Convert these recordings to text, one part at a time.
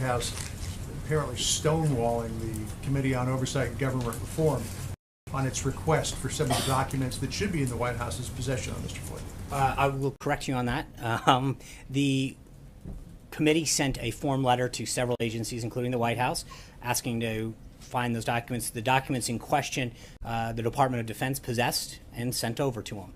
House apparently stonewalling the Committee on Oversight and Government Reform on its request for some of the documents that should be in the White House's possession on Mr. Flynn. I will correct you on that. The committee sent a form letter to several agencies, including the White House, asking to find those documents. The documents in question, the Department of Defense possessed and sent over to him.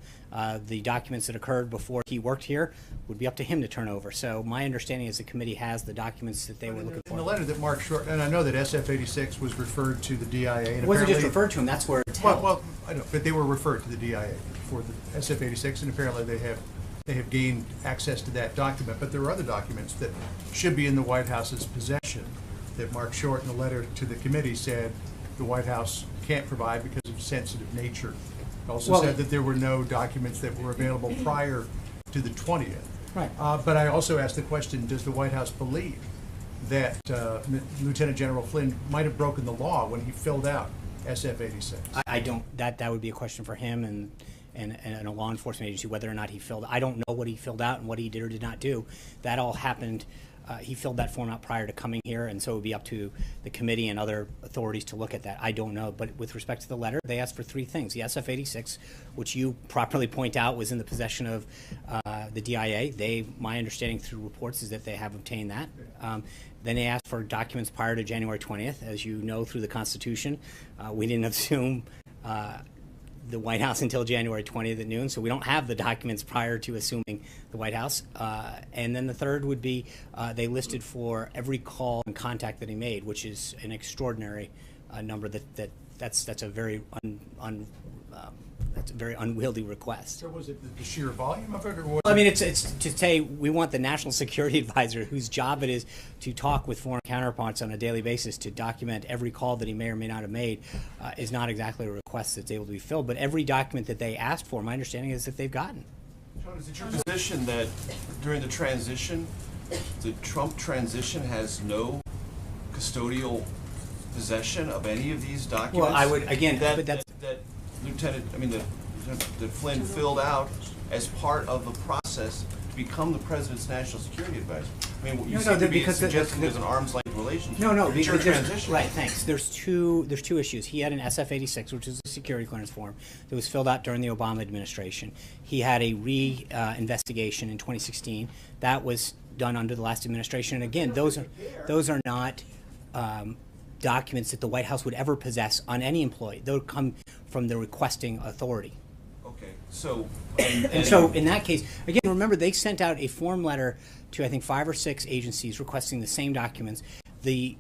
The documents that occurred before he worked here would be up to him to turn over. So my understanding is the committee has the documents that they were looking for. In the letter that Mark Short, and I know that SF-86 was referred to the DIA. And it wasn't just referred to him, that's where it's held. Well, I know, but they were referred to the DIA for the SF-86, and apparently they have gained access to that document. But there are other documents that should be in the White House's possession that Mark Short, in the letter to the committee, said the White House can't provide because of sensitive nature. Also said that there were no documents that were available prior to the 20th. Right. But I also asked the question, does the White House believe that Lieutenant General Flynn might have broken the law when he filled out SF-86? I don't. That would be a question for him and a law enforcement agency, whether or not he filled. I don't know what he filled out and what he did or did not do. That all happened. He filled that form out prior to coming here, and so it would be up to the committee and other authorities to look at that. I don't know, but with respect to the letter, they asked for three things. The SF-86, which you properly point out was in the possession of the DIA. My understanding through reports is that they have obtained that. Then they asked for documents prior to January 20th. As you know through the Constitution, we didn't assume the White House until January 20th at noon, so we don't have the documents prior to assuming the White House. And then the third would be they listed for every call and contact that he made, which is an extraordinary number. That's a very that's a very unwieldy request. So was it the sheer volume of it, or was I mean, it's to say we want the National Security Advisor, whose job it is to talk with foreign counterparts on a daily basis to document every call that he may or may not have made, is not exactly a request that's able to be filled. But every document that they asked for, my understanding is that they've gotten. John, is it your position that during the transition, the Trump transition has no custodial possession of any of these documents? Well, I would again, that Flynn filled out as part of the process to become the president's national security advisor. I mean, you seem to be suggesting there's an arm's length relationship. No, because transition. Right, thanks. There's two issues. He had an SF-86, which is a security clearance form that was filled out during the Obama administration. He had a investigation in 2016 that was done under the last administration. And again, those are not documents that the White House would ever possess on any employee. They would come from the requesting authority. Okay, so and so in that case, again, remember they sent out a form letter to I think 5 or 6 agencies requesting the same documents. The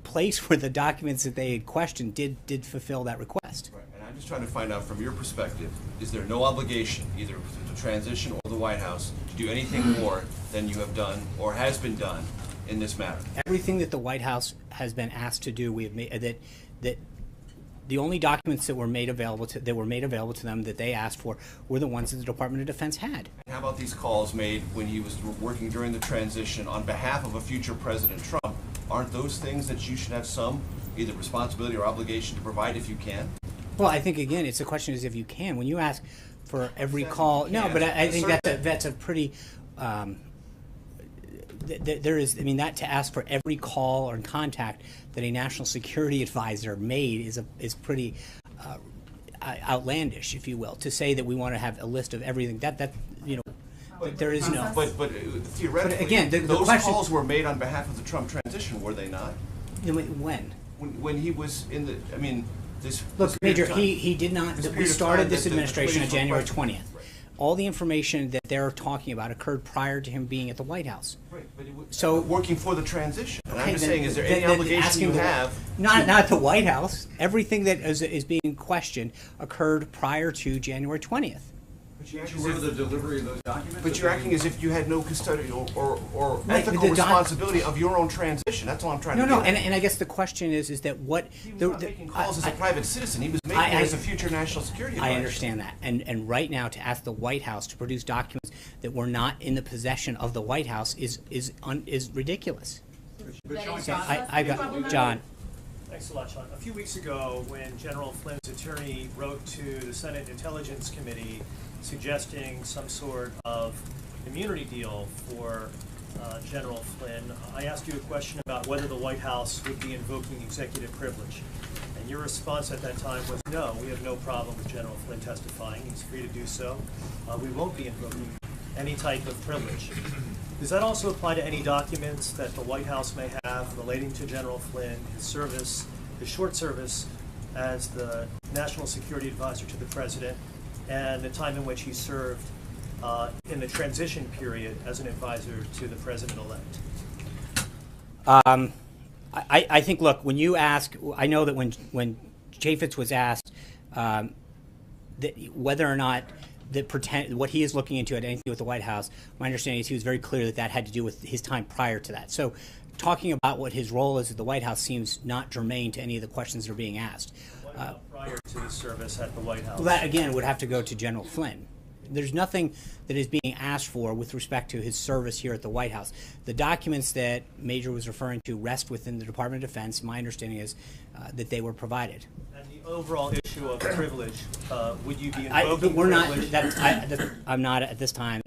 place where the documents that they had questioned did fulfill that request. Right, and I'm just trying to find out from your perspective, is there no obligation, either the transition or the White House, to do anything more than you have done or has been done in this matter? Everything that the White House has been asked to do, we have made that the only documents that were made available to them that they asked for were the ones that the Department of Defense had. And how about these calls made when he was working during the transition on behalf of a future President Trump? Aren't those things that you should have some either responsibility or obligation to provide if you can? Well, I think again, it's a question is if you can. When you ask for every call, no, but I think that's a pretty. There is, I mean, that to ask for every call or contact that a national security advisor made is pretty outlandish, if you will. To say that we want to have a list of everything that you know, there is no. But theoretically, but again, those calls were made on behalf of the Trump transition, were they not? When? When he was in the, I mean, this. Look, this Major, he did not. We started this administration on January 20th. Right. All the information that they're talking about occurred prior to him being at the White House. Right, but so working for the transition. And I'm just saying, is there any obligation you have? Not the White House. Everything that is being questioned occurred prior to January 20th. But you actually for the delivery of those documents? But you're acting as if you had no custodial or ethical responsibility of your own transition. That's all I'm trying to do. No, and I guess the question is that what... He was not making calls as a private citizen. He was making it as a future national security advisor. I understand that. And right now, to ask the White House to produce documents that were not in the possession of the White House is ridiculous. I got John. Thanks a lot, Sean. A few weeks ago, when General Flynn's attorney wrote to the Senate Intelligence Committee suggesting some sort of immunity deal for General Flynn. I asked you a question about whether the White House would be invoking executive privilege. And your response at that time was, no, we have no problem with General Flynn testifying. He's free to do so. We won't be invoking any type of privilege. Does that also apply to any documents that the White House may have relating to General Flynn, his service, his short service as the National Security Advisor to the President, and the time in which he served in the transition period as an advisor to the President-elect? I think, look, when you ask, I know that when Chaffetz was asked that whether or not what he is looking into had anything to do with the White House, my understanding is he was very clear that that had to do with his time prior to that. So talking about what his role is at the White House seems not germane to any of the questions that are being asked. What about prior to his service at the White House? Well, that, again, would have to go to General Flynn. There's nothing that is being asked for with respect to his service here at the White House. The documents that Major was referring to rest within the Department of Defense. My understanding is that they were provided. And the overall issue of privilege, would you be invoking privilege? I'm not at this time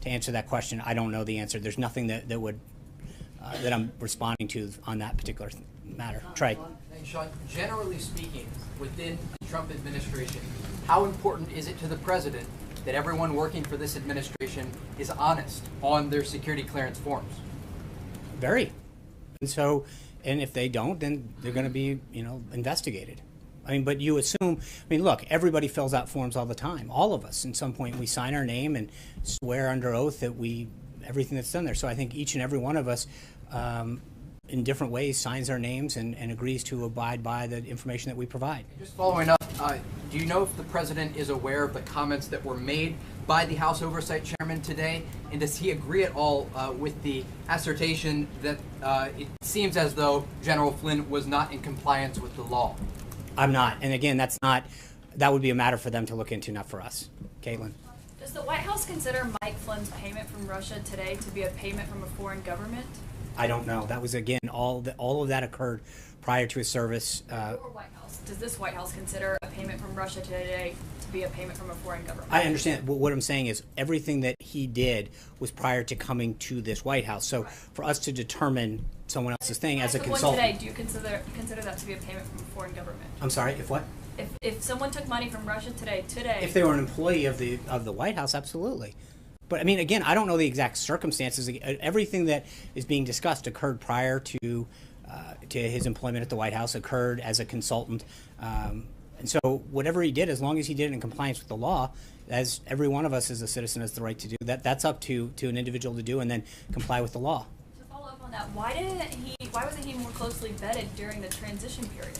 to answer that question. I don't know the answer. There's nothing that would that I'm responding to on that particular matter. Trey. And Sean, generally speaking, within the Trump administration, how important is it to the president that everyone working for this administration is honest on their security clearance forms? Very. And if they don't, then they're going to be, investigated. I mean, but you assume, look, everybody fills out forms all the time. All of us, at some point, we sign our name and swear under oath that everything that's done there. So I think each and every one of us, in different ways, signs our names and agrees to abide by the information that we provide. Just following up, do you know if the president is aware of the comments that were made by the House Oversight Chairman today? And does he agree at all with the assertion that it seems as though General Flynn was not in compliance with the law? I'm not. And again, that would be a matter for them to look into, not for us. Caitlin. Does the White House consider Mike Flynn's payment from Russia today to be a payment from a foreign government? I don't know. That was, again, all of that occurred prior to his service. Or White House. Does this White House consider a payment from Russia today to be a payment from a foreign government? I understand. What I'm saying is everything that he did was prior to coming to this White House. So for us to determine someone else's thing as a consultant. Today, do you consider that to be a payment from a foreign government? I'm sorry, if what? If someone took money from Russia today. If they were an employee of the White House, absolutely. But again, I don't know the exact circumstances. Everything that is being discussed occurred prior to his employment at the White House, occurred as a consultant. And so whatever he did, as long as he did it in compliance with the law, as every one of us as a citizen has the right to do, that's up to an individual to do and then comply with the law. To follow up on that, why wasn't he more closely vetted during the transition period?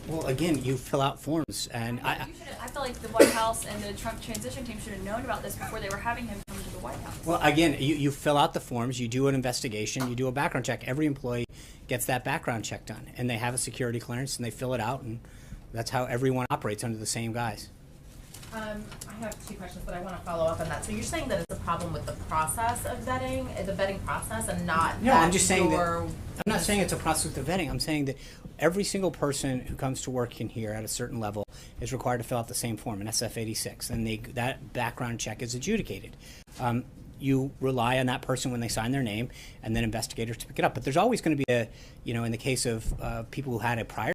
Well, again, you fill out forms, and I feel like the White House and the Trump transition team should have known about this before they were having him come to the White House. Well, again, you fill out the forms, you do an investigation, you do a background check. Every employee gets that background check done, and they have a security clearance, and they fill it out, and that's how everyone operates under the same guise. I have two questions, but I want to follow up on that. So you're saying that it's a problem with the process of vetting, the vetting process, and not No, I'm just saying that. I'm I'm not saying it's a process of vetting. I'm saying that every single person who comes to work in here at a certain level is required to fill out the same form, an SF-86, and that background check is adjudicated. You rely on that person when they sign their name, and then investigators to pick it up. But there's always going to be in the case of people who had a prior